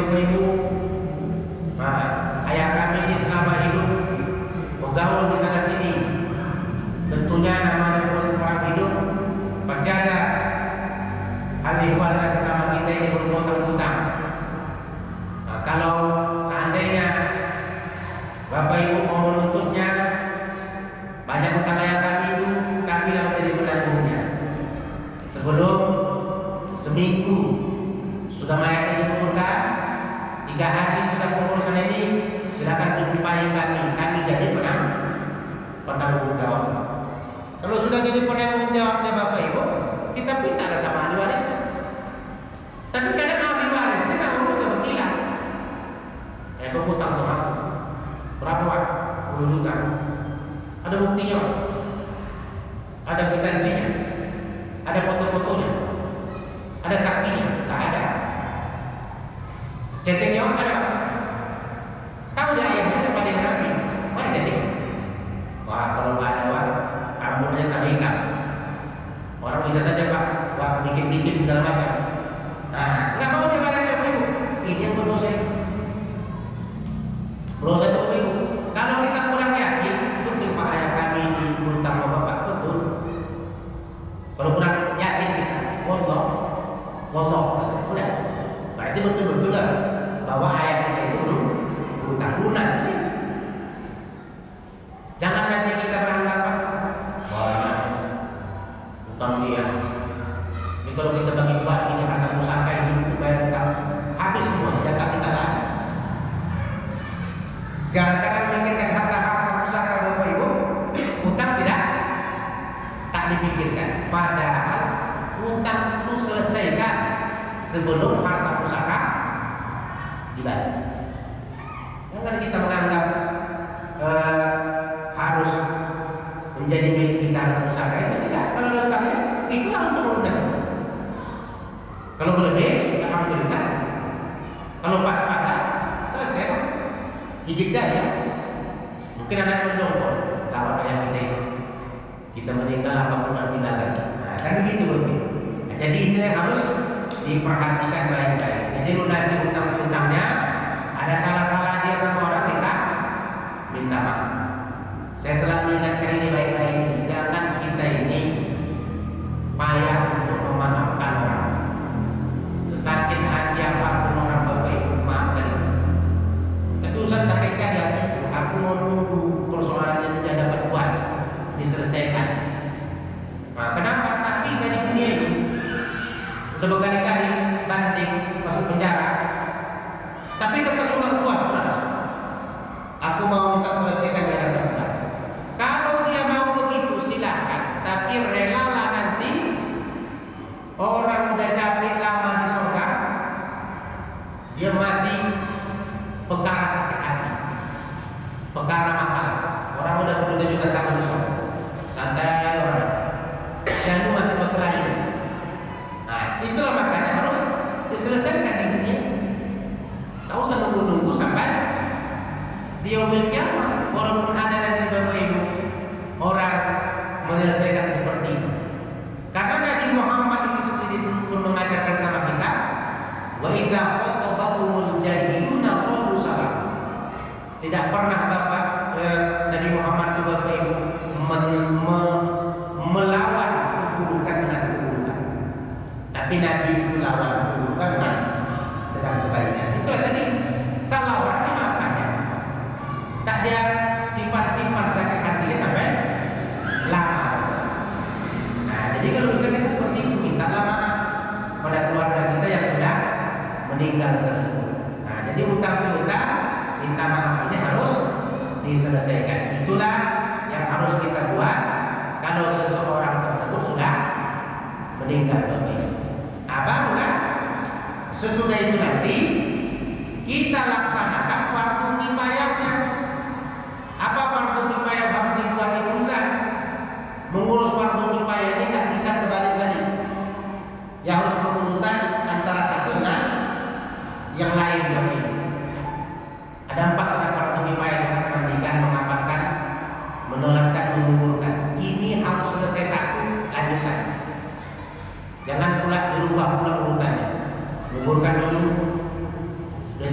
Bapak Ibu. Nah, ayah kami ini selama hidup bergaul di sana sini. Tentunya namanya orang hidup pasti ada hal ihwal sesama kita ini berhutang-hutang. Nah, kalau seandainya Bapak Ibu mau menuntutnya, banyak hutang ayah kami itu kami yang menjadi penanggungnya. Sebelum seminggu sudah mayatnya dikuburkan, 3 hari sudah pengurusan ini, silakan jumpai kami jadi penanggung jawab. Kalau sudah jadi penanggung jawabnya Bapak Ibu, kita pindah ke sama ahli waris. Tapi kadang ahli waris ini nggak mau berkilah. Kau hutang sama aku berapa Pak? 10 juta. Ada buktinya, ada kwitansinya, ada foto-fotonya, ada saksinya, nggak ada. Chattingnya ada. Tahu dia ayahnya tempat dia berapi? Mana chatting? Wah, kalau nggak ada Pak, rambutnya sama hitam. Orang bisa saja Pak, wah bikin-bikin segala macam. Nah, nggak mau dia bayar Bapak Ibu. Ini yang berdosa. Berdosa itu Bapak Ibu. Kalau kita kurang yakin, betul Pak ayah kami di hutang sama Bapak, betul. Kalau kurang yakin kita, wallah, udah. Berarti betul-betul lah bahwa ayah kita itu belum hutang lunas. Jangan nanti kita beranggapan banyak hutang dia. Ini kalau kita bagi ini harta pusaka ini dibayar hutang, habis semua, zakat kita tak ada. Gara-gara memikirkan harta pusaka Bapak Ibu, hutang tak dipikirkan. Padahal hutang itu selesaikan sebelum harta pusaka dibayar. Jangan kita menganggap harus menjadi milik kita harta pusaka itu tidak. Kalau ada hutangnya, itulah untuk melunas. Kalau berlebih, alhamdulillah. Kalau pas-pasan, selesai. Gigit jari. Mungkin anak mendompol, lawan ayah kita meninggal apapun yang tinggalkan. Nah, kan begitu begitu. Nah, jadi ini yang harus diperhatikan baik-baik. Jadi lunasi hutang-hutangnya, ada salah-salah dia sama orang minta maaf. Saya selalu ingatkan ini baik-baik. Jangan kita ini payah untuk memaafkan orang. Sesakit hati apapun orang Bapak Ibu maafkan. Tapi Ustaz sampaikan di hati, aku mau nunggu persoalan yang tidak dapat buat diselesaikan. Nah, kenapa tak bisa di dunia ini? Udah berkali-kali banding masuk penjara, tapi tetap nggak puas merasa. Aku mau minta selesaikan di hadapan Tuhan. Kalau dia mau begitu silakan, tapi relalah nanti orang udah capek lama di surga, dia masih perkara sakit hati, perkara masalah. Orang udah berjuta-juta tahun di surga, santai orang, dan lu masih berkelahi. Nah, itulah makanya harus diselesaikan di dunia. Tak usah nunggu-nunggu sampai di yaumil kiamat. Walaupun ada nanti Bapak Ibu orang menyelesaikan seperti itu. Karena Nabi Muhammad itu sendiri pun mengajarkan sama kita, wa iza khatabahumul jahiluna qalu salam. Tidak pernah Nabi Muhammad itu Bapak Ibu melawan keburukan dengan keburukan. Tapi Nabi itu lawan keburukan dengan kebaikan. Itulah tadi salah orang dimaafkan ya. Tak dia simpan sakit hatinya sampai lama. Nah, jadi kalau misalnya seperti itu, mintalah maaf pada keluarga kita yang sudah meninggal tersebut. Nah, jadi utang-utang minta maaf ini harus diselesaikan. Itulah yang harus kita buat kalau seseorang tersebut sudah meninggal dunia. Barulah sesudah itu nanti kita laksanakan fardu kifayahnya. Apa fardu kifayah harus dibuat di Ustaz? Mengurus fardu kifayah ini nggak bisa terbalik-balik. Ya harus berurutan antara satu dengan yang lain. Ada 4 fardu kifayah dengan memandikan, mengamalkan, menolakkan, menguburkan. Ini harus selesai satu, lanjut satu. Jangan pula dirubah urutannya. Menguburkan dulu, sudah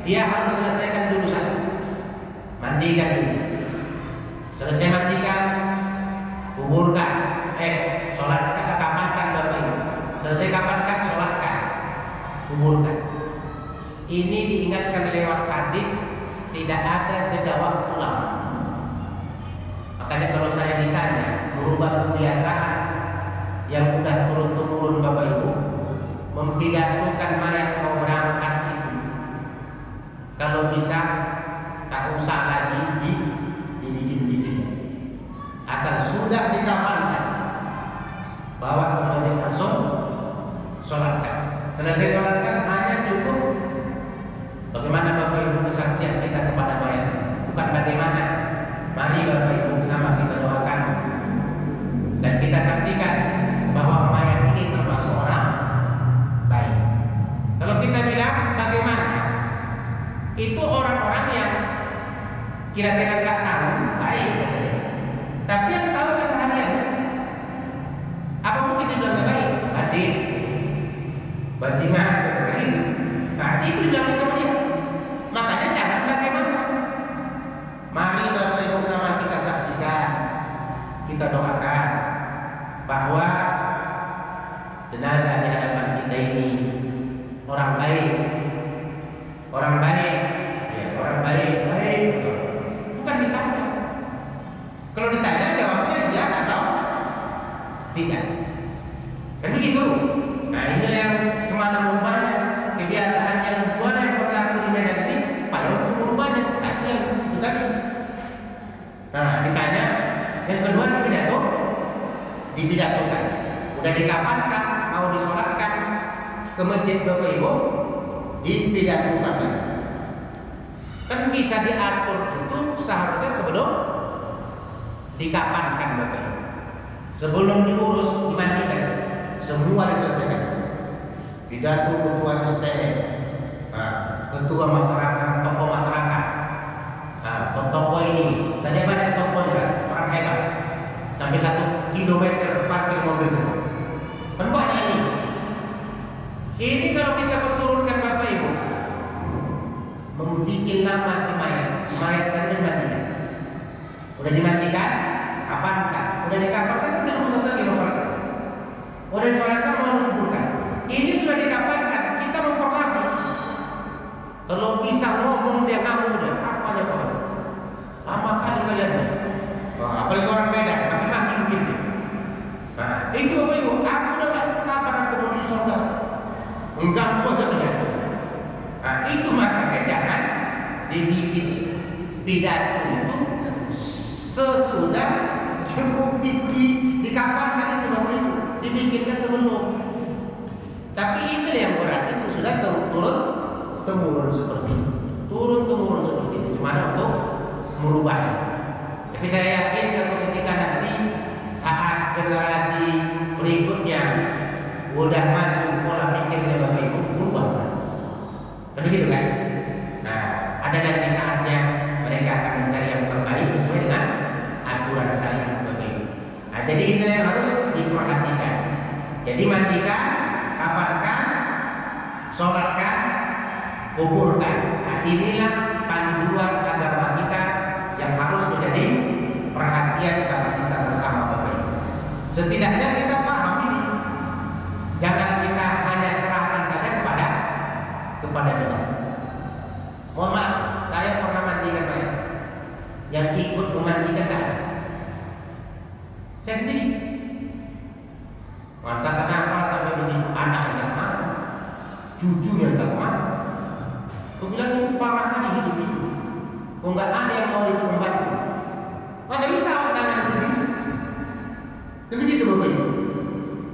dia harus selesaikan dulu satu, mandikan dulu. Selesai mandikan, kuburkan, sholatkan, kapankan Bapak Ibu. Selesai kapankan, sholatkan, kuburkan. Ini diingatkan lewat hadis, tidak ada jeda waktu lama. Makanya kalau saya ditanya merubah kebiasaan yang udah turun-temurun Bapak Ibu, mempidatukan mayat mau berangkat itu, kalau bisa tak usah lagi dibikin-bikin. Asal sudah dikapankan, bawa ke masjid langsung sholatkan. Selesai sholatkan hanya cukup bagaimana Bapak Ibu kesaksian kita kepada mayat, bukan bagaimana. Mari Bapak Ibu bersama kita doakan dan kita saksikan bahwa mayat ini termasuk orang baik. Kalau kita bilang bagaimana, itu orang-orang yang kira-kira nggak tahu baik katanya. Tapi yang tahu keseharian, apa mungkin dia bilang nggak baik? Hadir, bajingan, begitu. Nah, itu dibilang sama dia. Makanya jangan bagaimana. Mari Bapak Ibu sama kita saksikan, kita doakan bahwa jenazah di hadapan kita ini orang baik, orang baik, ya, orang baik, bukan ditanya. Kalau ditanya jawabnya iya atau tidak, kan begitu. Nah, inilah yang kemana merubahnya kebiasaan yang buat yang berlaku di Medan ini, pada untuk merubahnya satu yang itu tadi. Nah, ditanya, yang kedua dipidatokan, udah dikapankan, mau disolatkan ke masjid Bapak Ibu, dipidatokan. Kan bisa diatur itu seharusnya sebelum dikapankan Bapak Ibu, sebelum diurus, dimandikan, semua diselesaikan. Pidato ketua ST, ketua masyarakat, tokoh masyarakat, tokoh ini, tadi ada tokohnya, orang hebat, sampai 1 kilometer parkir mobil itu, kan banyak ini. Ini kalau kita perturunkan Bapak Ibu, membuat nama si mayat kan dimandikan, udah dimandikan, kapankan, udah dikapankan kan tidak usah lagi memperlakukan, udah disolatkan mau dikuburkan. Ini sudah dikapankan, kita memperlakukan. Kalau bisa ngomong dia ngomong udah apa aja kawan, lama kali kalian. Apalagi orang Medan, maki-maki mungkin dia. Nah, itu Bapak Ibu, aku udah gak sabar aku mau di surga, mengganggu aja kalian. Nah, itu makanya jangan dibikin pidato itu sesudah dikapankan itu Bapak Ibu, dibikinnya sebelum. Tapi itu yang berarti itu sudah turun-temurun seperti itu, turun-temurun seperti itu, cuma untuk merubahnya. Tapi saya yakin satu ketika nanti saat generasi berikutnya udah maju pola pikirnya Bapak Ibu berubah, kan begitu kan? Nah, ada nanti saatnya mereka akan mencari yang terbaik sesuai dengan aturan saya Bapak Ibu. Nah, jadi itu yang harus diperhatikan. Jadi mandikan, kapankan, sholatkan, kuburkan. Nah, inilah panduan agama kita yang harus menjadi perhatian sama kita bersama Bapak Ibu. Setidaknya kita paham ini. Jangan kita hanya serahkan saja kepada kita. Mohon maaf, saya pernah mandikan mayat. Yang ikut memandikan tak ada. Saya sendiri. Maka kenapa sampai begitu anak yang tak mau, cucu yang tak mau. Aku bilang ini parah kali hidup ini. Kok nggak ada yang mau ikut membantu? Mana bisa dengan sendiri? Begitu Bapak Ibu.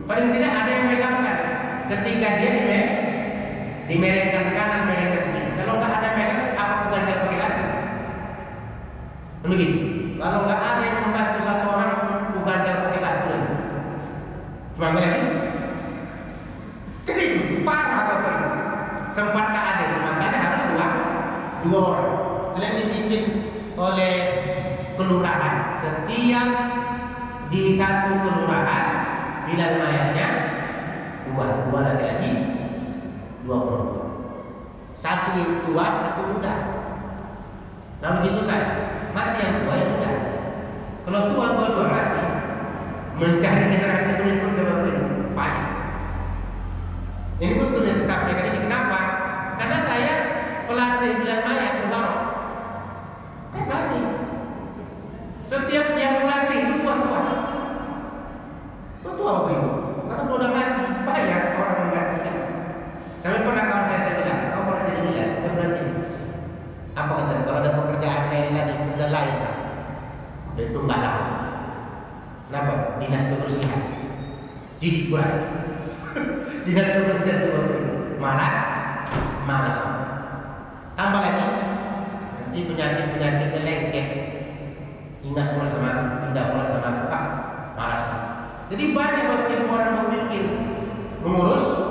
Paling tidak ada yang megangkan. Ketika dia dimerengkan kanan, merengkan kiri. Kalau nggak ada megang, apa aku ganjal pakai lagi? Begitu. Kalau nggak ada yang membantu satu orang, aku ganjal pakai lagi. Cuma lagi. Jadi parah Bapak Ibu. Sempat tak ada, makanya harus dua orang. Kalian dibikin oleh kelurahan. Setiap di satu kelurahan bila mayatnya dua laki-laki, 2 perempuan. Satu yang tua, satu muda. Nah begitu saya, mati yang tua yang muda. Kalau tua dua mati, mencari generasi berikutnya betul payah. Ini betul yang saya sampaikan ini. Kenapa? Karena saya pelatih bilang mayat Mubarak. Saya pelatih. Setiap yang melatih itu tua-tua. Tua apa itu? Karena kalau udah mati, bayar orang menggantikan. Sampai pernah kawan saya bilang, kau pernah jadi bilang, saya berarti apa kata? Kalau ada pekerjaan lain lagi, kerja lain lah, itu nggak tahu. Kenapa? Dinas kebersihan. Jadi kuras. Dinas kebersihan itu malas. Tambah lagi, nanti penyakit lengket. Ingat pulang sama aku, tidak pulang sama aku, malas. Jadi banyak bapak ibu orang berpikir mengurus